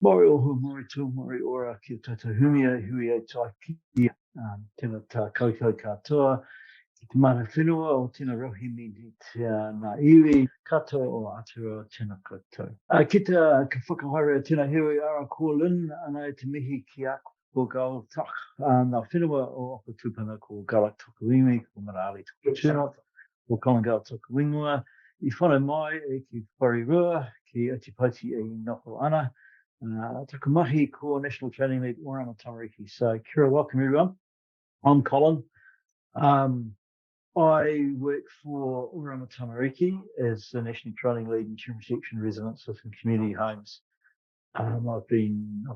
Mori ohu, mori tu, mori ora, ki tata humia, hui e tai ki, tēnā tā koutou katoa, ki te mana whenua o tēnā rohi mi te ngā iwi, katoa o Aotearoa tēnā koutou. Ki te ka whakahaere tēnā heoi ara Colin, anei te mihi ki a ko Gale tak, ngā whenua o Oko Tupuna ko Gale Tokuimi, ko Maraali Tokutuna, ko Colin Gale Tokuingoa, I whanau mai e ki Wharirua, ki Otipoti e Noko ana, Takumahi ko National Training Lead Oranga Tamariki. So, Kira, welcome everyone. I'm Colin. I work for Oranga Tamariki as the National Training Lead in Children's Section Residences and Community Homes. I'm a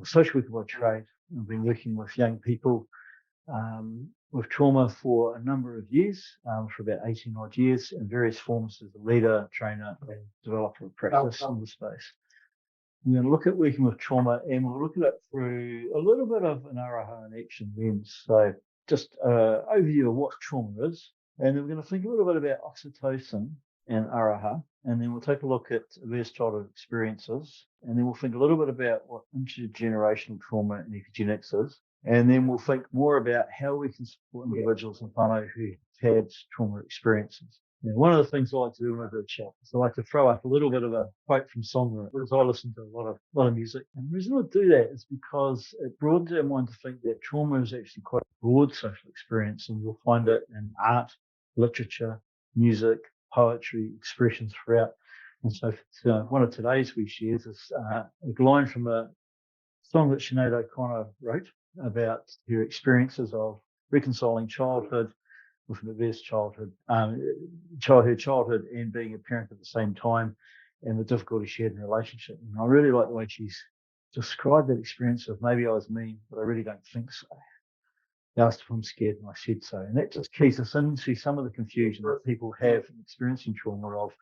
social worker by trade. I've been working with young people with trauma for a number of years, for about 18 odd years, in various forms as a leader, trainer, and developer of practice in the space. We're going to look at working with trauma, and we'll look at it through a little bit of an Aroha and action lens. So just an overview of what trauma is, and then we're going to think a little bit about oxytocin and Aroha, and then we'll take a look at adverse childhood experiences, and then we'll think a little bit about what intergenerational trauma and epigenetics is, and then we'll think more about how we can support individuals in whānau who've had trauma experiences. Now, one of the things I like to do when I do a chat is I like to throw up a little bit of a quote from songwriting, because I listen to a lot of music. And the reason I do that is because it broadens our mind to think that trauma is actually quite a broad social experience, and you'll find it in art, literature, music, poetry, expressions throughout. And so one of today's we shares is a line from a song that Sinead O'Connor wrote about her experiences of reconciling childhood with an adverse childhood and being a parent at the same time, and the difficulty she had in a relationship. And I really like the way she's described that experience of maybe I was mean, but I really don't think so. They asked if I'm scared, and I said so. And that just keys us into some of the confusion that people have in experiencing trauma of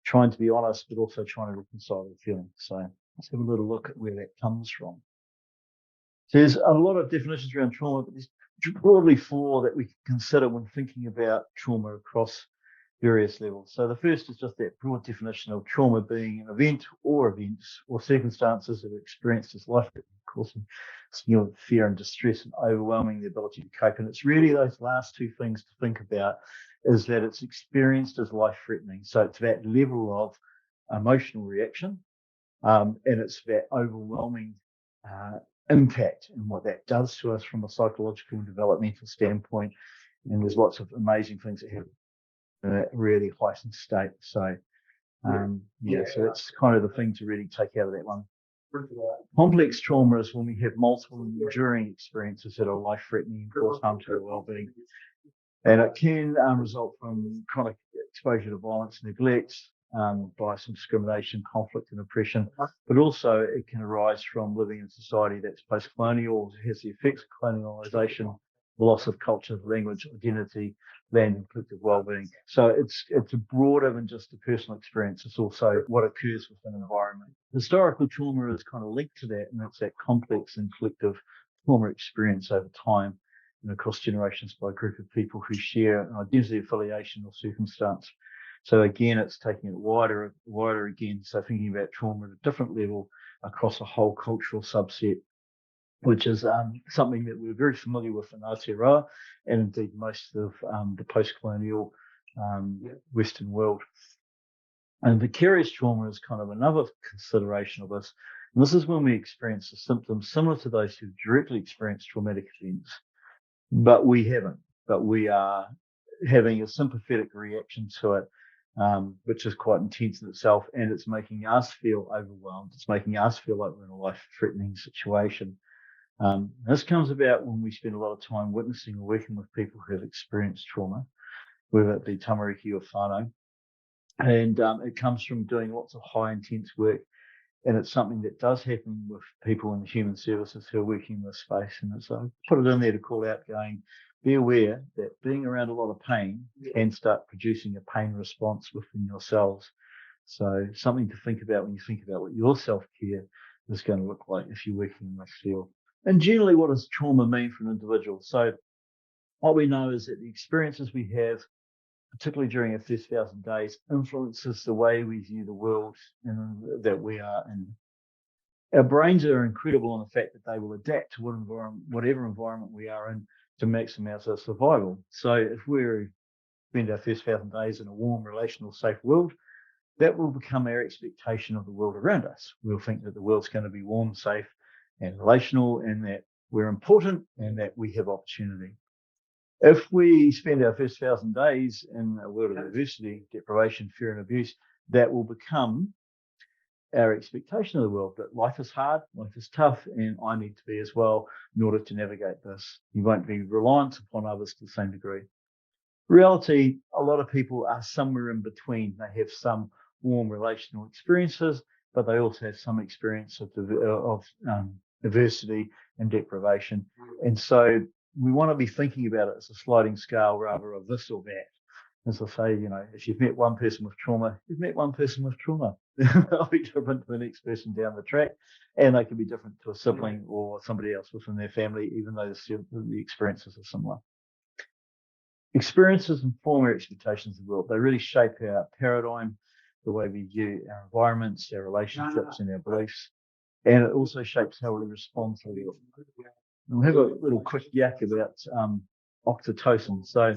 trying to be honest, but also trying to reconcile their feelings. So let's have a little look at where that comes from. So there's a lot of definitions around trauma, but there's broadly four that we can consider when thinking about trauma across various levels. So the first is just that broad definition of trauma being an event or events or circumstances that are experienced as life-threatening, causing fear and distress and overwhelming the ability to cope. And it's really those last two things to think about, is that it's experienced as life-threatening. So it's that level of emotional reaction, and it's that overwhelming impact and what that does to us from a psychological and developmental standpoint. And there's lots of amazing things that happen in a really heightened state. So, so that's kind of the thing to really take out of that one. Complex trauma is when we have multiple enduring experiences that are life-threatening and cause harm to our well-being. And it can result from chronic exposure to violence and neglect, by some discrimination, conflict and oppression, but also it can arise from living in a society that's post-colonial, has the effects of colonialisation, the loss of culture, language, identity, land and collective well-being. So it's broader than just a personal experience. It's also what occurs within an environment. Historical trauma is kind of linked to that, and it's that complex and collective trauma experience over time and across generations by a group of people who share an identity, affiliation or circumstance. So again, it's taking it wider again. So thinking about trauma at a different level across a whole cultural subset, which is something that we're very familiar with in Aotearoa and indeed most of the post-colonial Western world. And vicarious trauma is kind of another consideration of this. And this is when we experience the symptoms similar to those who directly experience traumatic events, but we haven't. But we are having a sympathetic reaction to it, which is quite intense in itself, and it's making us feel overwhelmed. It's making us feel like we're in a life-threatening situation. This comes about when we spend a lot of time witnessing or working with people who have experienced trauma, whether it be tamariki or whānau. And it comes from doing lots of high intense work. And it's something that does happen with people in the human services who are working in this space. And so I put it in there to call out going, be aware that being around a lot of pain can start producing a pain response within yourselves. So something to think about when you think about what your self-care is going to look like if you're working in this field. And generally, what does trauma mean for an individual? So what we know is that the experiences we have, particularly during our first 1,000 days, influences the way we view the world that we are in. Our brains are incredible in the fact that they will adapt to whatever environment we are in to maximize our survival. So if we spend our first 1,000 days in a warm, relational, safe world, that will become our expectation of the world around us. We'll think that the world's going to be warm, safe, and relational, and that we're important and that we have opportunity. If we spend our first 1,000 days in a world of adversity, deprivation, fear, and abuse, that will become our expectation of the world, that life is hard, life is tough, and I need to be as well in order to navigate this. You won't be reliant upon others to the same degree. Reality, a lot of people are somewhere in between. They have some warm relational experiences, but they also have some experience of adversity and deprivation. And so we want to be thinking about it as a sliding scale rather of this or that. As I say, if you've met one person with trauma, you've met one person with trauma. They'll be different to the next person down the track, and they can be different to a sibling or somebody else within their family, even though the experiences are similar. Experiences inform our expectations of the world. They really shape our paradigm, the way we view our environments, our relationships, and our beliefs. And it also shapes how we respond to the world. And we'll have a little quick yak about oxytocin. So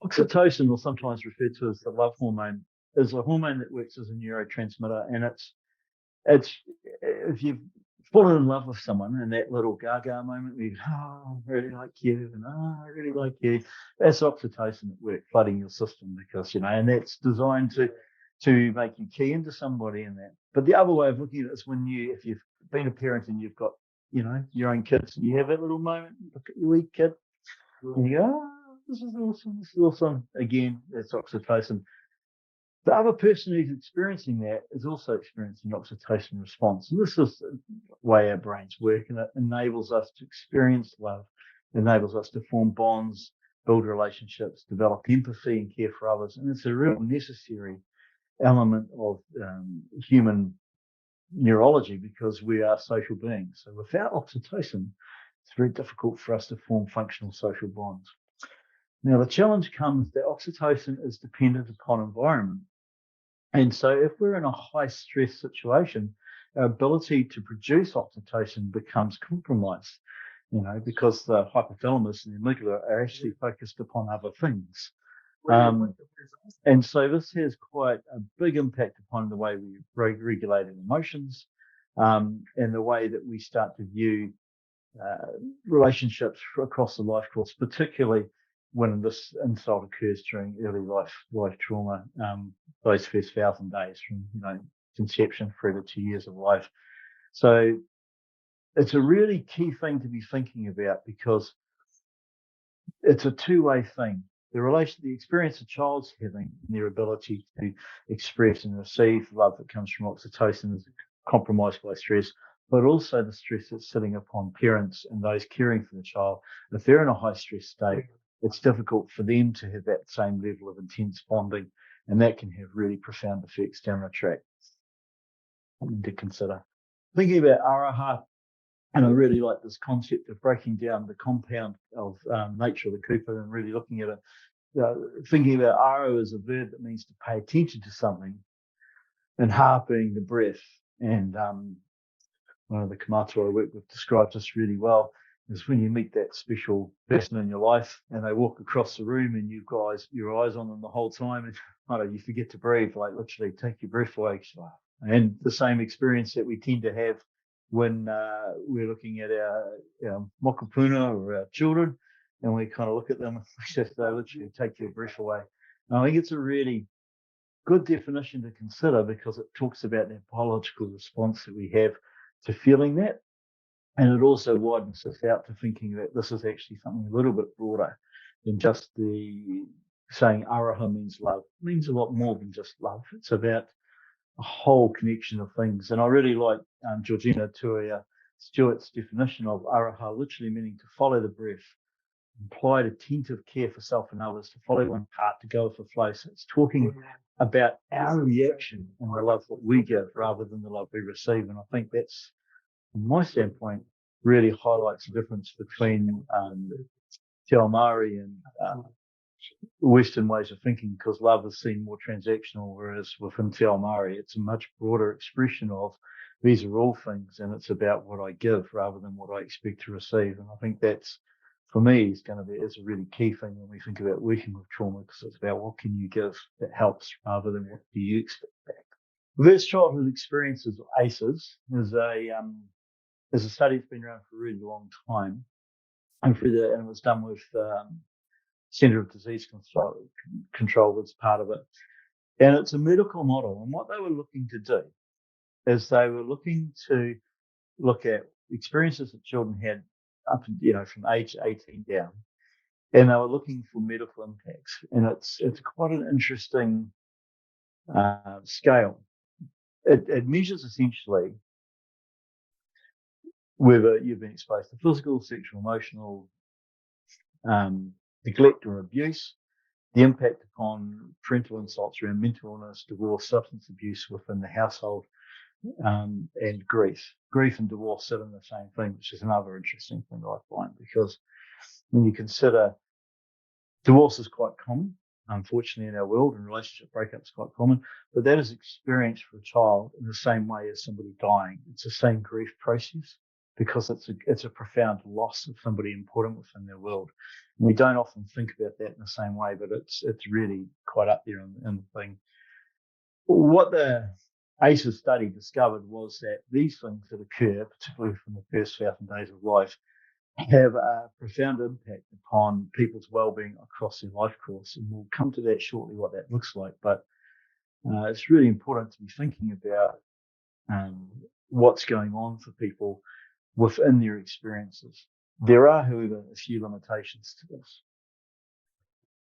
oxytocin, or sometimes referred to as the love hormone, is a hormone that works as a neurotransmitter. And it's if you've fallen in love with someone in that little gaga moment where you go, oh, I really like you, and I really like you, that's oxytocin at work, flooding your system, because, and that's designed to make you key into somebody in that. But the other way of looking at it is if you've been a parent and you've got, your own kids, and you have that little moment, look at your wee kid, and you go, oh, this is awesome. Again, that's oxytocin. The other person who's experiencing that is also experiencing oxytocin response. And this is the way our brains work, and it enables us to experience love, enables us to form bonds, build relationships, develop empathy and care for others. And it's a real necessary element of human neurology, because we are social beings. So without oxytocin, it's very difficult for us to form functional social bonds. Now, the challenge comes that oxytocin is dependent upon environment. And so if we're in a high stress situation, our ability to produce oxytocin becomes compromised, because the hypothalamus and the amygdala are actually focused upon other things. And so this has quite a big impact upon the way we regulate emotions, and the way that we start to view relationships across the life course, particularly when this insult occurs during early life trauma, those first 1,000 days from conception through to 2 years of life. So it's a really key thing to be thinking about, because it's a two-way thing. The experience a child's having and their ability to express and receive love that comes from oxytocin is compromised by stress, but also the stress that's sitting upon parents and those caring for the child. If they're in a high stress state, it's difficult for them to have that same level of intense bonding, and that can have really profound effects down the track. Something to consider. Thinking about Aroha, and I really like this concept of breaking down the compound of nature of the kupa and really looking at it. Thinking about aro as a verb that means to pay attention to something, and ha being the breath. And one of the kamatu I work with describes this really well, is when you meet that special person in your life and they walk across the room and you've got your eyes on them the whole time, and you forget to breathe, like literally take your breath away. And the same experience that we tend to have when we're looking at our mokopuna or our children, and we kind of look at them and just literally take your breath away. And I think it's a really good definition to consider, because it talks about that biological response that we have to feeling that. And it also widens us out to thinking that this is actually something a little bit broader than just the saying Aroha means love. It means a lot more than just love. It's about a whole connection of things. And I really like Georgina Tuia Stewart's definition of Aroha, literally meaning to follow the breath, implied attentive care for self and others, to follow one heart, to go with the flow. So it's talking about our reaction and the love that we give rather than the love we receive. And I think that's, from my standpoint, really highlights the difference between Te Ao Māori and Western ways of thinking, because love is seen more transactional, whereas within Te Ao Māori, it's a much broader expression of these are all things, and it's about what I give rather than what I expect to receive. And I think that's, for me, is a really key thing when we think about working with trauma, because it's about what can you give that helps rather than what do you expect back. Reverse childhood experiences, or ACEs, is a study that's been around for a really long time, and it was done with Centre of Disease Control as part of it. And it's a medical model. And what they were looking to do is they were looking to look at experiences that children had up, from age 18 down, and they were looking for medical impacts. And it's quite an interesting scale. It measures essentially whether you've been exposed to physical, sexual, emotional neglect or abuse, the impact upon parental insults around mental illness, divorce, substance abuse within the household, and grief. Grief and divorce sit in the same thing, which is another interesting thing that I find, because when you consider divorce is quite common, unfortunately, in our world, and relationship breakup is quite common, but that is experienced for a child in the same way as somebody dying. It's the same grief process, because it's a profound loss of somebody important within their world. And we don't often think about that in the same way, but it's really quite up there in the thing. What the ACEs study discovered was that these things that occur, particularly from the first 1,000 days of life, have a profound impact upon people's well-being across their life course. And we'll come to that shortly, what that looks like. But it's really important to be thinking about what's going on for people within their experiences. There are, however, a few limitations to this.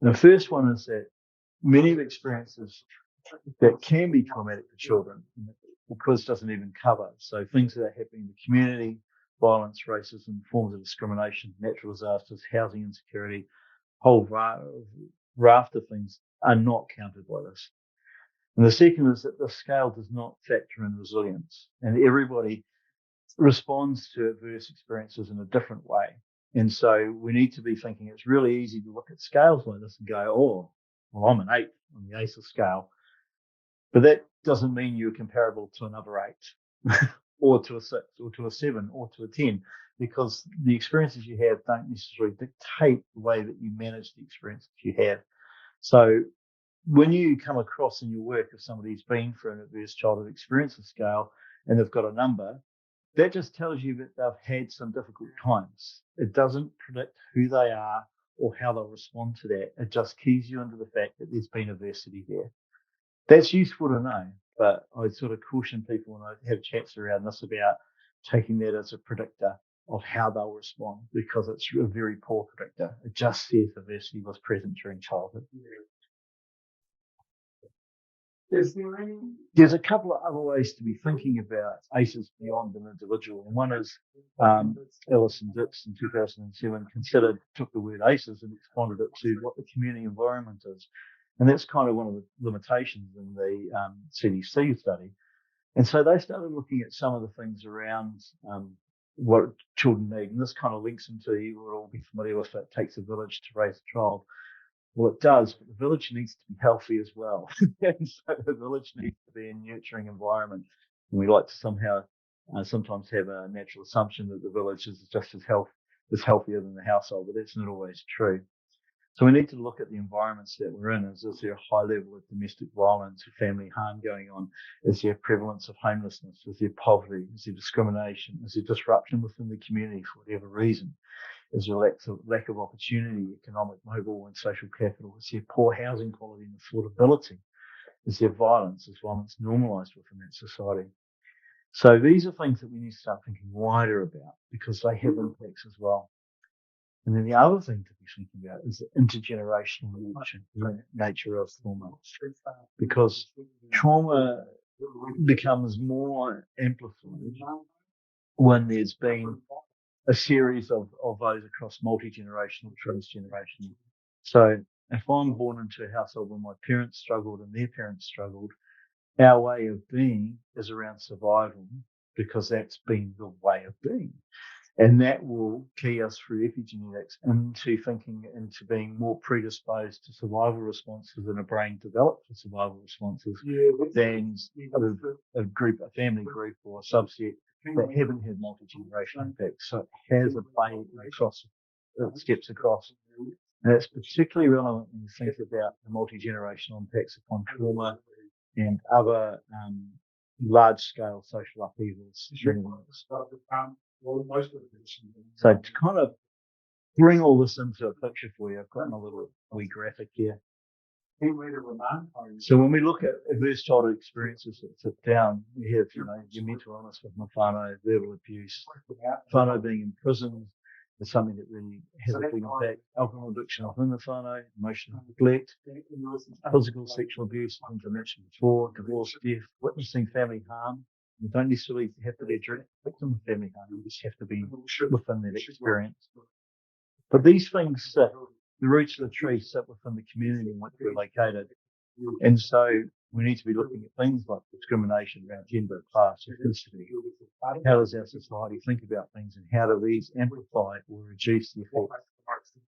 And the first one is that many of the experiences that can be traumatic for children, the quiz doesn't even cover. So things that are happening in the community, violence, racism, forms of discrimination, natural disasters, housing insecurity, whole raft of things are not counted by this. And the second is that the scale does not factor in resilience, and everybody responds to adverse experiences in a different way. And so we need to be thinking, it's really easy to look at scales like this and go, oh, well, I'm an 8 on the ACEs scale. But that doesn't mean you're comparable to another 8 or to a 6 or to a 7 or to a 10, because the experiences you have don't necessarily dictate the way that you manage the experiences you have. So when you come across in your work, if somebody's been through an adverse childhood experiences scale and they've got a number, that just tells you that they've had some difficult times. It doesn't predict who they are or how they'll respond to that. It just keys you into the fact that there's been adversity there. That's useful to know, but I sort of caution people when I have chats around this about taking that as a predictor of how they'll respond, because it's a very poor predictor. It just says adversity was present during childhood. There's a couple of other ways to be thinking about ACEs beyond an individual. And one is Ellis and Ditz in 2007 took the word ACEs and expanded it to what the community environment is. And that's kind of one of the limitations in the CDC study. And so they started looking at some of the things around what children need. And this kind of links into, you will all be familiar with, it takes a village to raise a child. Well, it does, but the village needs to be healthy as well. And so the village needs to be a nurturing environment. And we like to sometimes have a natural assumption that the village is just as healthier than the household, but that's not always true. So we need to look at the environments that we're in. Is there a high level of domestic violence or family harm going on? Is there prevalence of homelessness? Is there poverty? Is there discrimination? Is there disruption within the community for whatever reason? Is there lack of opportunity, economic, mobile and social capital? Is there poor housing quality and affordability? Is there violence? Is violence normalised within that society? So these are things that we need to start thinking wider about, because they have impacts as well. And then the other thing to be thinking about is the intergenerational nature of trauma, because trauma becomes more amplified when there's been a series of those across multi-generational, transgenerational. So if I'm born into a household where my parents struggled and their parents struggled, our way of being is around survival, because that's been the way of being. And that will key us through epigenetics into being more predisposed to survival responses in a brain developed for survival responses than a family group or a subset that haven't had multi-generational impacts. So it has a play across, it steps across. And it's particularly relevant when you think about the multi-generational impacts upon trauma and other large-scale social upheavals. So to kind of bring all this into a picture for you, I've got a little wee graphic here. So when we look at adverse childhood experiences that sit down, we have, your mental illness with whānau, verbal abuse, whānau being imprisoned is something that really has a big impact. Alcohol addiction within the whānau, emotional neglect, physical, sexual abuse, as I mentioned before, divorce, death, witnessing family harm. You don't necessarily have to be a direct victim of family harm, you just have to be within that experience. But these things sit, the roots of the tree sit within the community in which we're located. And so we need to be looking at things like discrimination around gender, class, ethnicity. How does our society think about things, and how do these amplify or reduce the effect?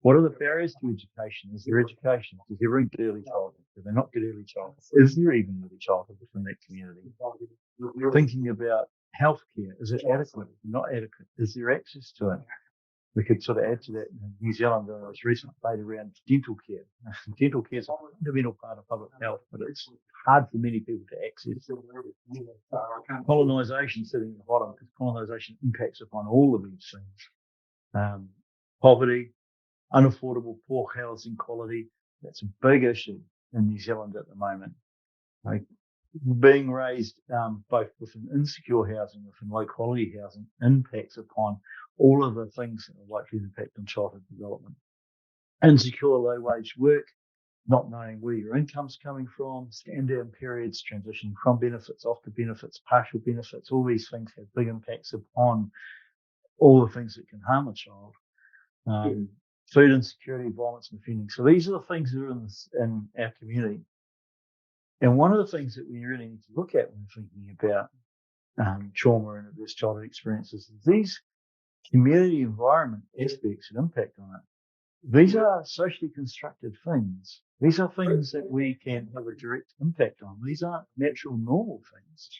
What are the barriers to education? Is there education? Does everyone get early childhood? Do they not get early childhood? Is there even early childhood within that community? Thinking about healthcare, is it adequate? Not adequate. Is there access to it? We could sort of add to that in New Zealand, there was recent debate around dental care. Dental care is a fundamental part of public health, but it's hard for many people to access. Colonisation sitting at the bottom, because colonisation impacts upon all of these things. Poverty, unaffordable, poor housing quality, that's a big issue in New Zealand at the moment. Being raised both within insecure housing, within low quality housing, impacts upon all of the things that are likely to impact on childhood development. Insecure low wage work, not knowing where your income's coming from, stand down periods, transitioning from benefits off to benefits, partial benefits, all these things have big impacts upon all the things that can harm a child. Food insecurity, violence and offending. So these are the things that are in our community. And one of the things that we really need to look at when thinking about trauma and adverse childhood experiences is these community environment aspects and impact on it. These are socially constructed things. These are things that we can have a direct impact on. These aren't natural, normal things.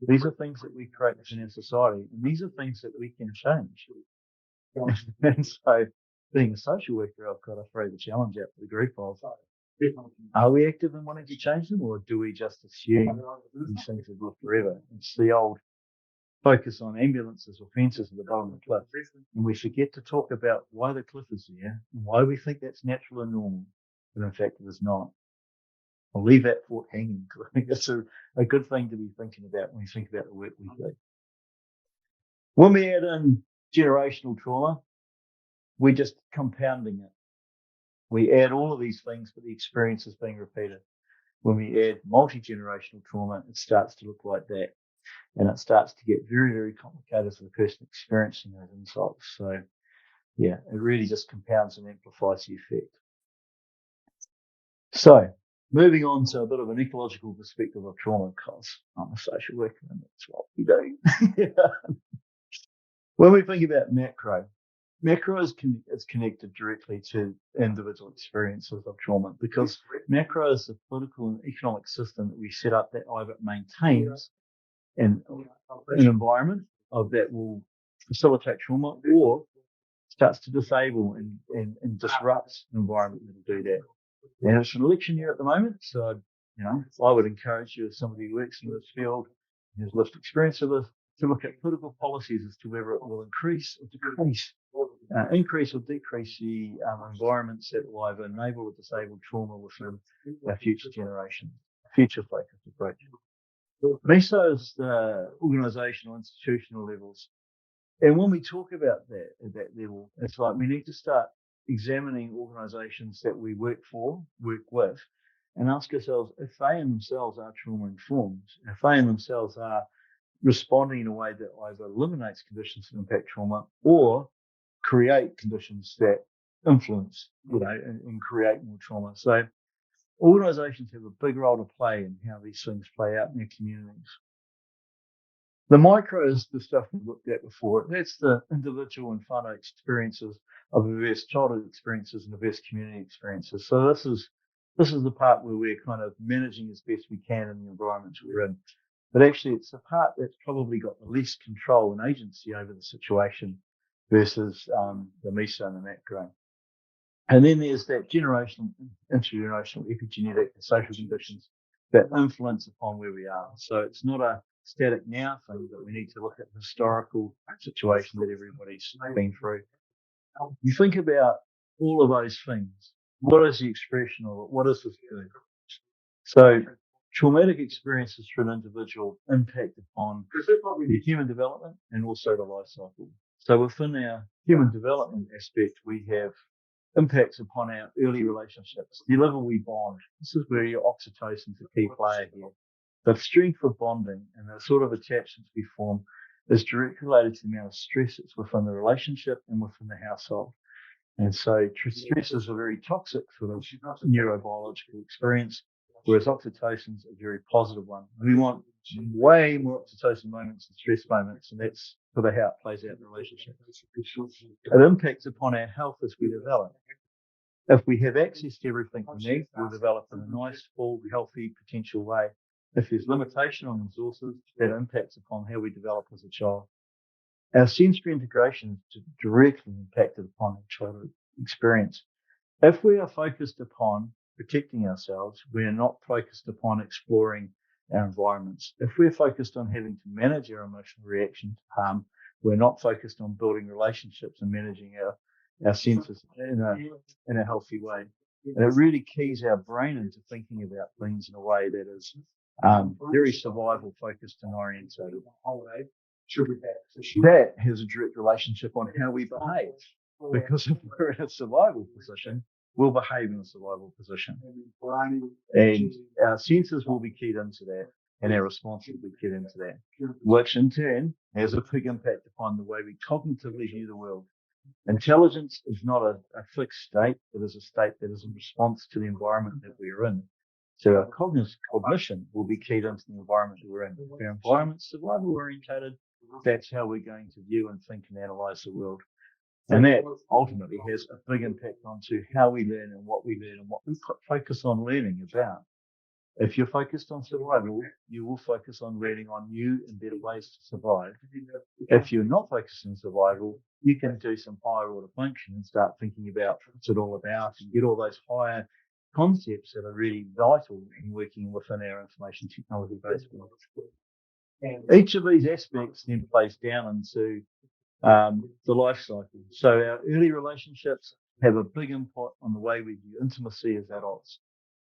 These are things that we create within our society, and these are things that we can change. And so, being a social worker, I've got to throw the challenge out for the group of, are we active in wanting to change them, or do we just assume these things will live forever? It's the old focus on ambulances or fences at the bottom of the cliff, and we forget to talk about why the cliff is there and why we think that's natural and normal, but in fact it is not. I'll leave that thought hanging, because I think that's a good thing to be thinking about when we think about the work we do. When we add in generational trauma, we're just compounding it. We add all of these things, but the experience is being repeated. When we add multi-generational trauma, it starts to look like that. And it starts to get very, very complicated for the person experiencing those insults. So, yeah, it really just compounds and amplifies the effect. So, moving on to a bit of an ecological perspective of trauma, because I'm a social worker and that's what we do. When we think about macro is connected directly to individual experiences of trauma, because macro is the political and economic system that we set up that either maintains an environment of that will facilitate trauma, or starts to disable and disrupts an environment that will do that. And it's an election year at the moment, so I would encourage you, as somebody who works in this field and has lived experience of this, to look at political policies as to whether it will increase or decrease the environments that will either enable or disable trauma within our future generation, future focused approach. Mesos the organisational, institutional levels. And when we talk about that at that level, it's like we need to start examining organisations that we work with, and ask ourselves if they in themselves are trauma informed, if they in themselves are responding in a way that either eliminates conditions that impact trauma or create conditions that influence, and create more trauma. So organisations have a big role to play in how these things play out in their communities. The micro is the stuff we looked at before. That's the individual and whānau experiences of diverse childhood experiences and diverse community experiences. So this is the part where we're kind of managing as best we can in the environments we're in. But actually, it's the part that's probably got the least control and agency over the situation versus the MESA and the macro. And then there's that generational, intergenerational, epigenetic, and social conditions that influence upon where we are. So it's not a static now thing, but we need to look at the historical situation that everybody's been through. You think about all of those things. What is the expression of it? What does this do? So traumatic experiences for an individual impact upon their human development and also the life cycle. So within our human development aspect, we have impacts upon our early relationships, the level we bond. This is where your oxytocin's a key player here. The strength of bonding and the sort of attachments we form is directly related to the amount of stress that's within the relationship and within the household. And so stress is a very toxic sort of neurobiological experience, whereas oxytocin's a very positive one. We want way more oxytocin moments than stress moments, and that's sort of how it plays out in the relationship. It impacts upon our health as we develop. If we have access to everything we need, we'll develop in a nice, full, healthy, potential way. If there's limitation on resources, that impacts upon how we develop as a child. Our sensory integration is directly impacted upon our childhood experience. If we are focused upon protecting ourselves, we are not focused upon exploring our environments. If we're focused on having to manage our emotional reaction to harm, we're not focused on building relationships and managing our senses in a healthy way. And it really keys our brain into thinking about things in a way that is very survival focused and orientated. That has a direct relationship on how we behave, because if we're in a survival position, we'll behave in a survival position. And our senses will be keyed into that, and our response will be keyed into that, which in turn has a big impact upon the way we cognitively view the world. Intelligence is not a fixed state. It is a state that is in response to the environment that we're in. So our cognition will be keyed into the environment that we're in. If our environment's survival orientated, that's how we're going to view and think and analyze the world. And that ultimately has a big impact onto how we learn and what we learn and what we focus on learning about. If you're focused on survival, you will focus on learning on new and better ways to survive. If you're not focused on survival, you can do some higher order function and start thinking about what's it all about and get all those higher concepts that are really vital in working within our information technology based world. Each of these aspects then plays down into the life cycle. So our early relationships have a big input on the way we view intimacy as adults.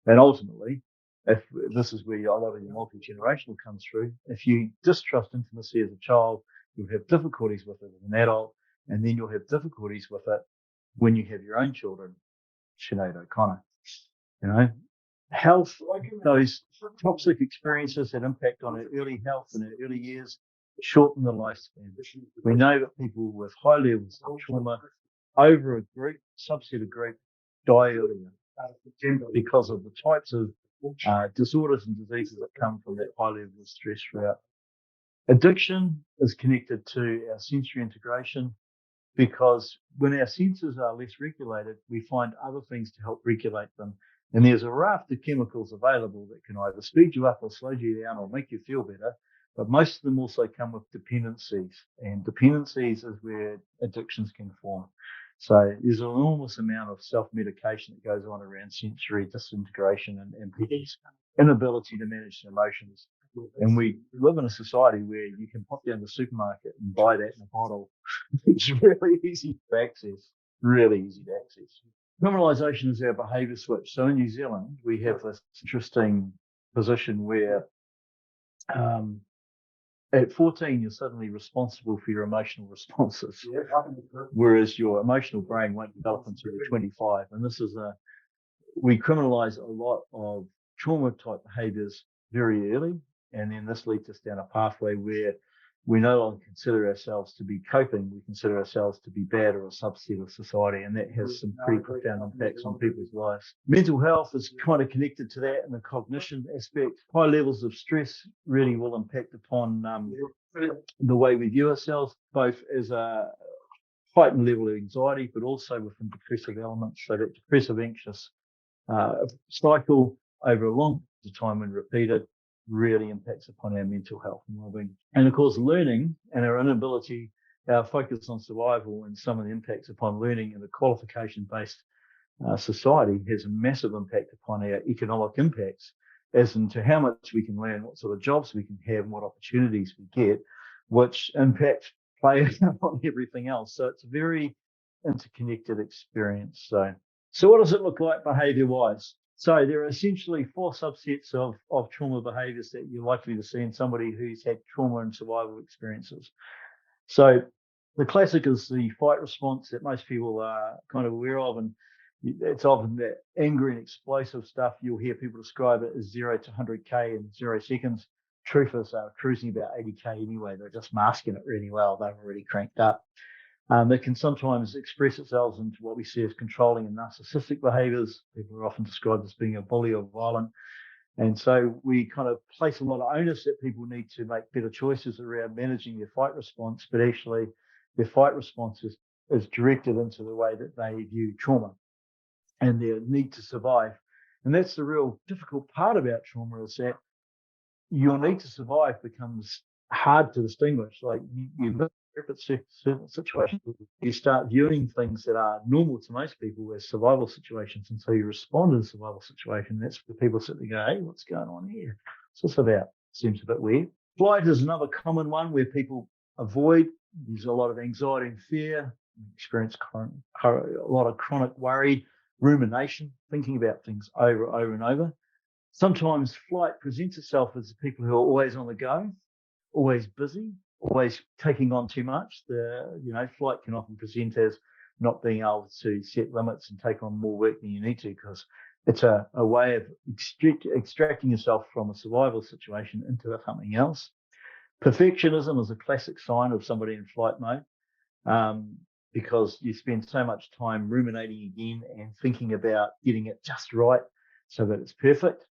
And ultimately, if this is where a lot of your multi-generational comes through, if you distrust intimacy as a child, you'll have difficulties with it as an adult, and then you'll have difficulties with it when you have your own children. Sinead O'Connor, health, those toxic experiences that impact on our early health in our early years shorten the lifespan. We know that people with high levels of trauma over a group, subset of group, die earlier because of the types of disorders and diseases that come from that high level of stress throughout. Addiction is connected to our sensory integration, because when our senses are less regulated, we find other things to help regulate them. And there's a raft of chemicals available that can either speed you up or slow you down or make you feel better. But most of them also come with dependencies, and dependencies is where addictions can form. So there's an enormous amount of self-medication that goes on around sensory disintegration and people's inability to manage their emotions. And we live in a society where you can pop down to the supermarket and buy that in a bottle. It's really easy to access, really easy to access. Criminalisation is our behaviour switch. So in New Zealand, we have this interesting position where at 14, you're suddenly responsible for your emotional responses, whereas your emotional brain won't develop until you're 25. And this is we criminalise a lot of trauma type behaviours very early. And then this leads us down a pathway where we no longer consider ourselves to be coping. We consider ourselves to be bad or a subset of society. And that has some pretty profound impacts on people's lives. Mental health is kind of connected to that in the cognition aspect. High levels of stress really will impact upon the way we view ourselves, both as a heightened level of anxiety, but also within depressive elements. So that depressive, anxious cycle over a long time when repeated really impacts upon our mental health and well-being. And of course, learning and our inability, our focus on survival and some of the impacts upon learning in a qualification-based society has a massive impact upon our economic impacts as into how much we can learn, what sort of jobs we can have, and what opportunities we get, which impact play on everything else. So it's a very interconnected experience. So what does it look like behaviour-wise? So there are essentially 4 subsets of trauma behaviours that you're likely to see in somebody who's had trauma and survival experiences. So the classic is the fight response that most people are kind of aware of, and it's often that angry and explosive stuff. You'll hear people describe it as 0 to 100k in 0 seconds. Truth is they're cruising about 80k anyway. They're just masking it really well. They've already cranked up. It can sometimes express itself into what we see as controlling and narcissistic behaviours. People are often described as being a bully or violent. And so we kind of place a lot of onus that people need to make better choices around managing their fight response, but actually their fight response is directed into the way that they view trauma and their need to survive. And that's the real difficult part about trauma, is that your need to survive becomes hard to distinguish. Like you certain situations, you start viewing things that are normal to most people as survival situations, and so you respond in a survival situation. That's where people sit there and go, hey, what's going on here? What's this about? Seems a bit weird. Flight is another common one where people avoid. There's a lot of anxiety and fear, experience a lot of chronic worry, rumination, thinking about things over and over. Sometimes flight presents itself as people who are always on the go, always busy, always taking on too much. Flight can often present as not being able to set limits and take on more work than you need to, because it's a way of extracting yourself from a survival situation into something else. Perfectionism is a classic sign of somebody in flight mode, because you spend so much time ruminating again and thinking about getting it just right so that it's perfect.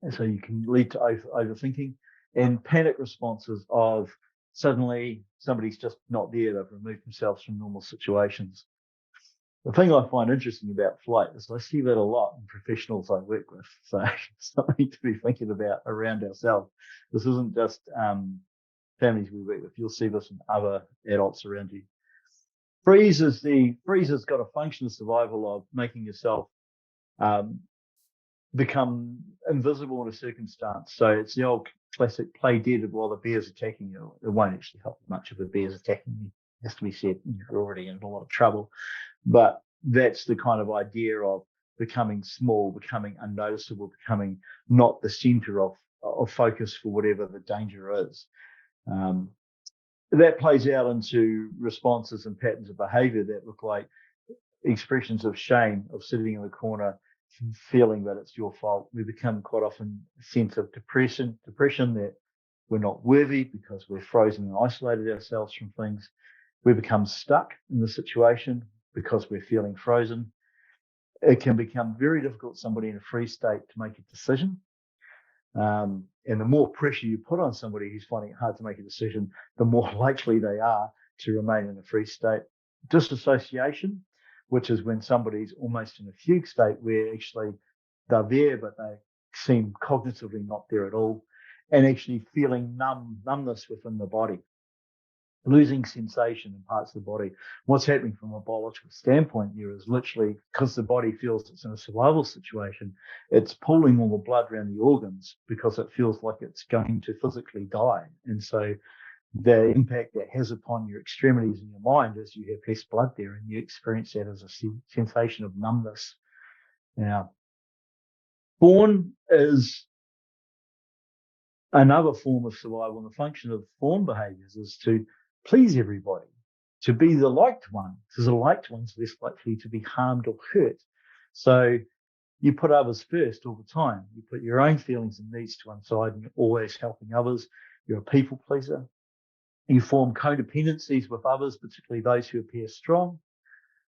And so you can lead to overthinking. And panic responses of suddenly somebody's just not there. They've removed themselves from normal situations. The thing I find interesting about flight is I see that a lot in professionals I work with. So it's something to be thinking about around ourselves. This isn't just families we work with. You'll see this in other adults around you. Freeze has got a function of survival of making yourself become invisible in a circumstance. So it's the old classic play dead while the bear's attacking you. It won't actually help much if a bear's attacking you. It has to be said, you're already in a lot of trouble. But that's the kind of idea of becoming small, becoming unnoticeable, becoming not the center of focus for whatever the danger is. That plays out into responses and patterns of behavior that look like expressions of shame, of sitting in the corner, feeling that it's your fault. We become quite often a sense of depression that we're not worthy because we're frozen and isolated ourselves from things. We become stuck in the situation because we're feeling frozen. It can become very difficult for somebody in a free state to make a decision. And the more pressure you put on somebody who's finding it hard to make a decision, the more likely they are to remain in a free state. Disassociation, which is when somebody's almost in a fugue state where actually they're there, but they seem cognitively not there at all, and actually feeling numbness within the body, losing sensation in parts of the body. What's happening from a biological standpoint here is literally because the body feels it's in a survival situation, it's pulling all the blood around the organs because it feels like it's going to physically die. And so the impact that has upon your extremities and your mind is you have less blood there, and you experience that as a sensation of numbness. Now, fawn is another form of survival, and the function of fawn behaviours is to please everybody, to be the liked one, because the liked one's less likely to be harmed or hurt. So you put others first all the time. You put your own feelings and needs to one side, and you're always helping others. You're a people pleaser. You form codependencies with others, particularly those who appear strong.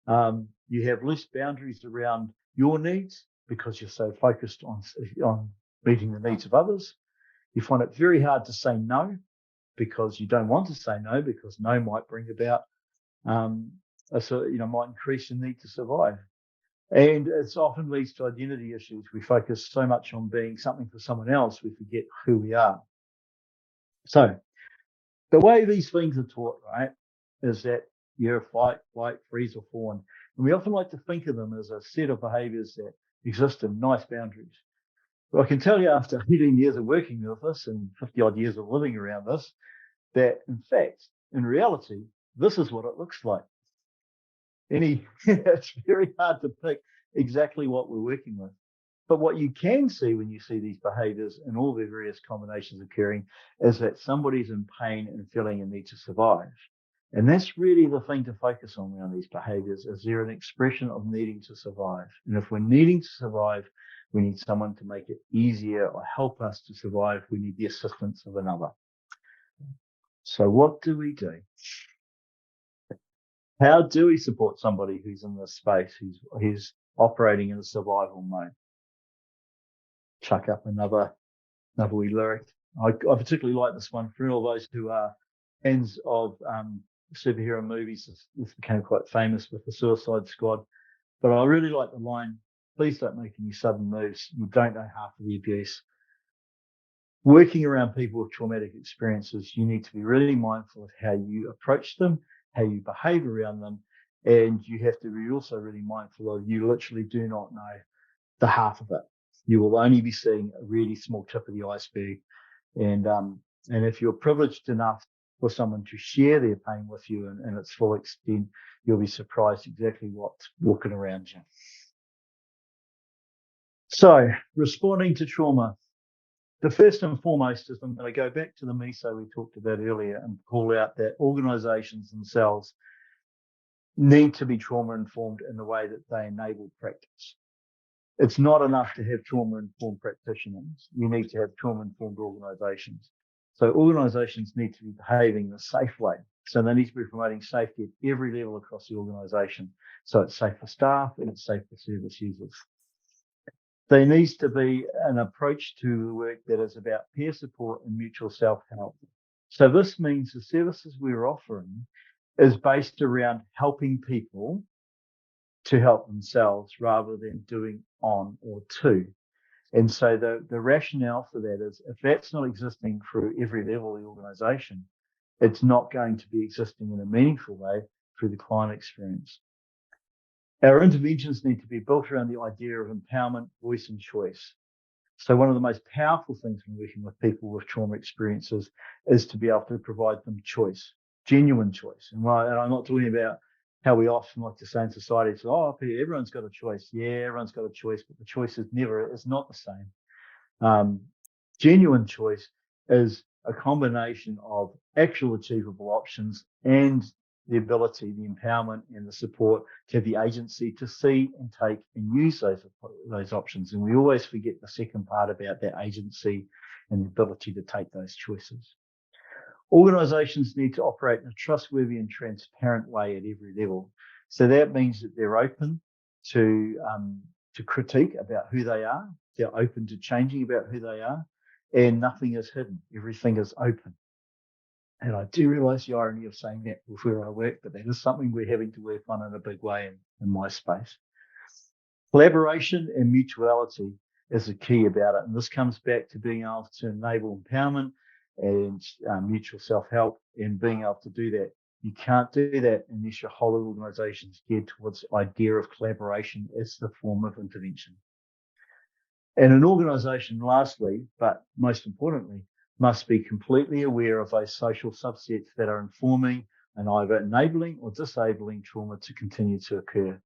You have loose boundaries around your needs because you're so focused on meeting the needs of others. You find it very hard to say no. because you don't want to say no, because no might bring about might increase the need to survive. And it often leads to identity issues. We focus so much on being something for someone else, we forget who we are. So the way these things are taught, right, is that you're fight, flight, freeze, or fawn. And we often like to think of them as a set of behaviors that exist in nice boundaries. But I can tell you after 18 years of working with this and 50 odd years of living around this, that in fact, in reality, this is what it looks like. It's very hard to pick exactly what we're working with. But what you can see when you see these behaviors and all the various combinations occurring is that somebody's in pain and feeling a need to survive. And that's really the thing to focus on around these behaviors. Is there an expression of needing to survive? And if we're needing to survive, we need someone to make it easier or help us to survive. We need the assistance of another. So what do we do? How do we support somebody who's in this space, who's operating in a survival mode? Chuck up another wee lyric. I particularly like this one for all those who are fans of superhero movies. This became quite famous with the Suicide Squad. But I really like the line, please don't make any sudden moves. You don't know half of the abuse. Working around people with traumatic experiences, you need to be really mindful of how you approach them, how you behave around them. And you have to be also really mindful of you literally do not know the half of it. You will only be seeing a really small tip of the iceberg. And if you're privileged enough for someone to share their pain with you in its full extent, you'll be surprised exactly what's walking around you. So, responding to trauma. The first and foremost is I'm going to go back to the MISO we talked about earlier and call out that organisations themselves need to be trauma informed in the way that they enable practice. It's not enough to have trauma-informed practitioners. You need to have trauma-informed organisations. So organisations need to be behaving in a safe way. So they need to be promoting safety at every level across the organisation. So it's safe for staff and it's safe for service users. There needs to be an approach to the work that is about peer support and mutual self-help. So this means the services we're offering is based around helping people to help themselves rather than doing on or to. And so the rationale for that is if that's not existing through every level of the organisation, it's not going to be existing in a meaningful way through the client experience. Our interventions need to be built around the idea of empowerment, voice and choice. So one of the most powerful things when working with people with trauma experiences is to be able to provide them choice, genuine choice. And I'm not talking about how we often like to say in society, so, everyone's got a choice. Yeah, everyone's got a choice, but the choice is not the same. Genuine choice is a combination of actual achievable options and the ability, the empowerment and the support to have the agency to see and take and use those options. And we always forget the second part about that agency and the ability to take those choices. Organisations need to operate in a trustworthy and transparent way at every level. So that means that they're open to critique about who they are. They're open to changing about who they are, and nothing is hidden. Everything is open. And I do realise the irony of saying that with where I work, but that is something we're having to work on in a big way in my space. Collaboration and mutuality is the key about it. And this comes back to being able to enable empowerment and mutual self-help and being able to do that. You can't do that unless your whole organisation is geared towards the idea of collaboration as the form of intervention. And an organisation, lastly, but most importantly, must be completely aware of those social subsets that are informing and either enabling or disabling trauma to continue to occur.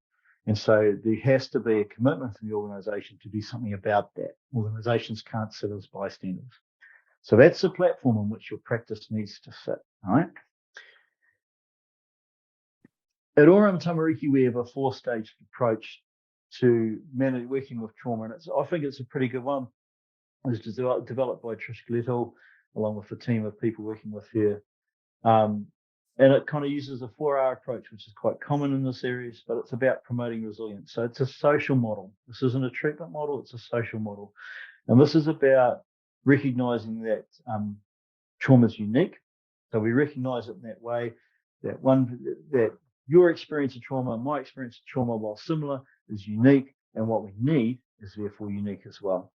And so there has to be a commitment from the organisation to do something about that. Organisations can't sit as bystanders. So that's the platform on which your practice needs to sit, all right? At Oranga Tamariki, we have a 4-stage approach to working with trauma, and I think it's a pretty good one. It was developed by Trish Glettel, along with a team of people working with her. And it kind of uses a 4R approach, which is quite common in this series, but it's about promoting resilience. So it's a social model. This isn't a treatment model, it's a social model. And this is about recognizing that trauma is unique. So we recognize it in that way, that your experience of trauma and my experience of trauma, while similar, is unique, and what we need is therefore unique as well.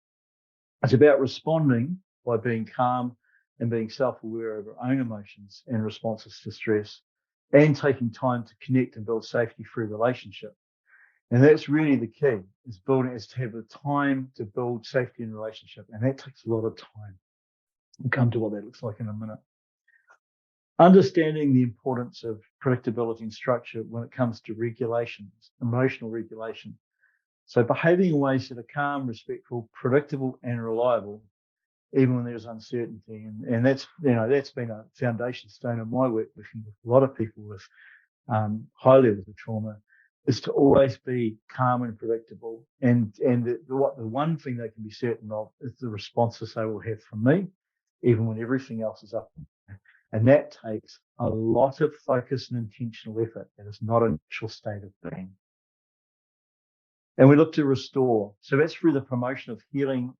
It's about responding by being calm and being self-aware of our own emotions and responses to stress, and taking time to connect and build safety through relationship. And that's really the key, is to have the time to build safety in relationship. And that takes a lot of time. We'll come to what that looks like in a minute. Understanding the importance of predictability and structure when it comes to regulations, emotional regulation. So behaving in ways that are calm, respectful, predictable, and reliable, even when there's uncertainty. And that's been a foundation stone of my work, working with a lot of people with high levels of trauma, is to always be calm and predictable. And the one thing they can be certain of is the responses they will have from me, even when everything else is up. And that takes a lot of focus and intentional effort. That is not a natural state of being. And we look to restore. So that's through the promotion of healing,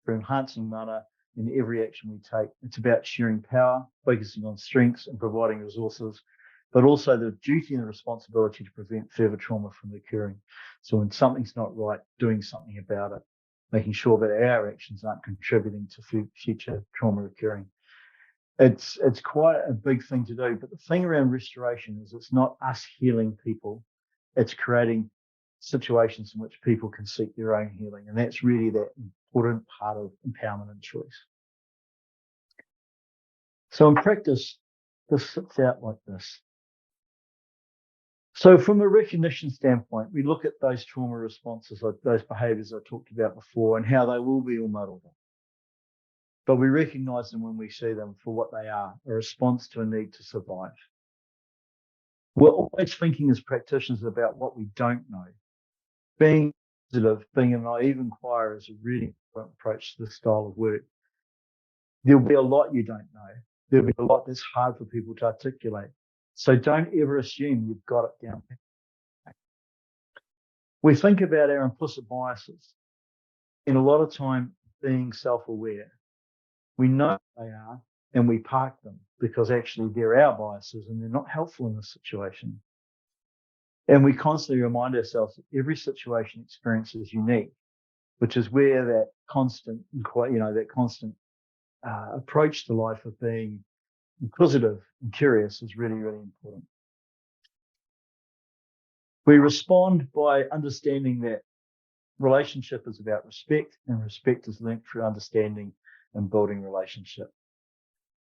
for enhancing mana in every action we take. It's about sharing power, focusing on strengths and providing resources, but also the duty and the responsibility to prevent further trauma from occurring. So when something's not right, doing something about it, making sure that our actions aren't contributing to future trauma occurring. It's quite a big thing to do, but the thing around restoration is it's not us healing people. It's creating situations in which people can seek their own healing. And that's really that important part of empowerment and choice. So in practice, this sits out like this. So from a recognition standpoint, we look at those trauma responses, like those behaviours I talked about before, and how they will be all muddled up. But we recognize them when we see them for what they are, a response to a need to survive. We're always thinking as practitioners about what we don't know. Being positive, being a naive inquirer is a really important approach to this style of work. There'll be a lot you don't know. There'll be a lot that's hard for people to articulate. So don't ever assume you've got it down. We think about our implicit biases, and a lot of time being self-aware. We know they are, and we park them because actually they're our biases and they're not helpful in this situation. And we constantly remind ourselves that every situation experience is unique, which is where that constant approach to life of being inquisitive and curious is really, really important. We respond by understanding that relationship is about respect, and respect is linked through understanding and building relationship.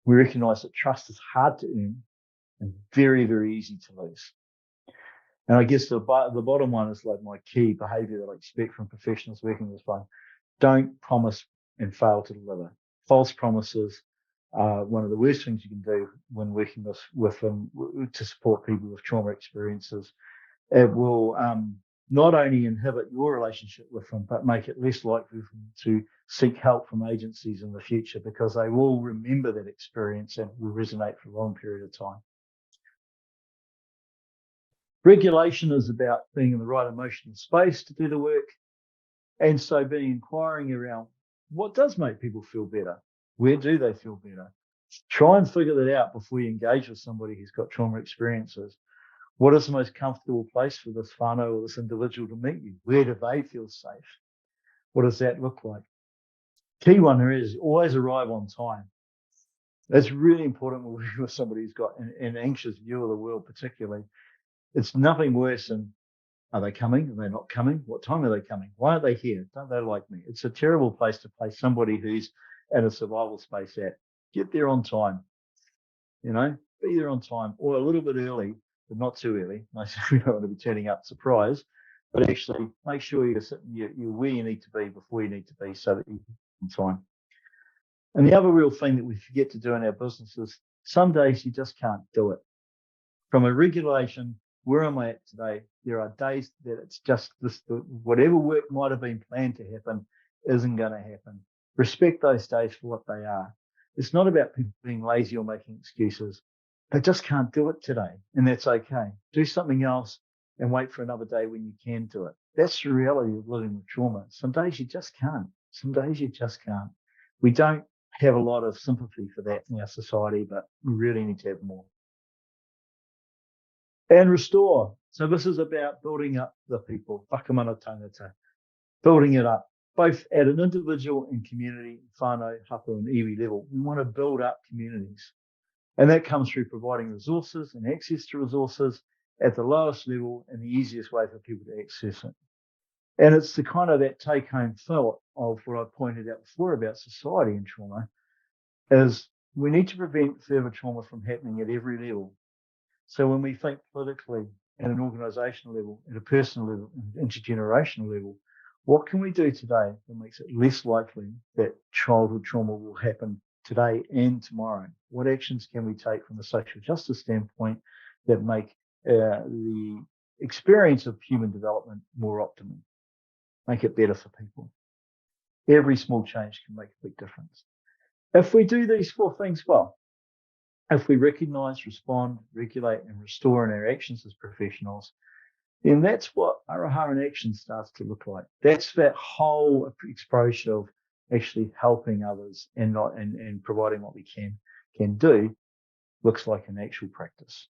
We recognize that trust is hard to earn and very, very easy to lose. And I guess the bottom one is like my key behavior that I expect from professionals working with one. Don't promise and fail to deliver. False promises are one of the worst things you can do when working with them to support people with trauma experiences. It will not only inhibit your relationship with them, but make it less likely for them to seek help from agencies in the future, because they will remember that experience and will resonate for a long period of time. Regulation is about being in the right emotional space to do the work. And so being inquiring around what does make people feel better? Where do they feel better? Try and figure that out before you engage with somebody who's got trauma experiences. What is the most comfortable place for this whānau or this individual to meet you? Where do they feel safe? What does that look like? Key one here is always arrive on time. That's really important when we're with somebody who's got an anxious view of the world, particularly. It's nothing worse than, are they coming? Are they not coming? What time are they coming? Why aren't they here? Don't they like me? It's a terrible place to place somebody who's in a survival space at. Get there on time. Be there on time, or a little bit early, but not too early. We don't want to be turning up surprise, but actually make sure you're where you need to be before you need to be, so that you're on time. And the other real thing that we forget to do in our business is some days you just can't do it. From a regulation, where am I at today? There are days that it's just whatever work might have been planned to happen isn't going to happen. Respect those days for what they are. It's not about people being lazy or making excuses. They just can't do it today, and that's okay. Do something else and wait for another day when you can do it. That's the reality of living with trauma. Some days you just can't. Some days you just can't. We don't have a lot of sympathy for that in our society, but we really need to have more. And restore. So this is about building up the people, whakamana tangata, building it up, both at an individual and community, whānau, hapu and iwi level. We want to build up communities. And that comes through providing resources and access to resources at the lowest level and the easiest way for people to access it. And it's the kind of that take-home thought of what I pointed out before about society and trauma is we need to prevent further trauma from happening at every level. So when we think politically, at an organisational level, at a personal level, an intergenerational level, what can we do today that makes it less likely that childhood trauma will happen today and tomorrow? What actions can we take from a social justice standpoint that make the experience of human development more optimal, make it better for people? Every small change can make a big difference. If we do these 4 things well, if we recognise, respond, regulate and restore in our actions as professionals, then that's what Aroha in action starts to look like. That's that whole exposure of actually helping others and providing what we can do looks like an actual practice.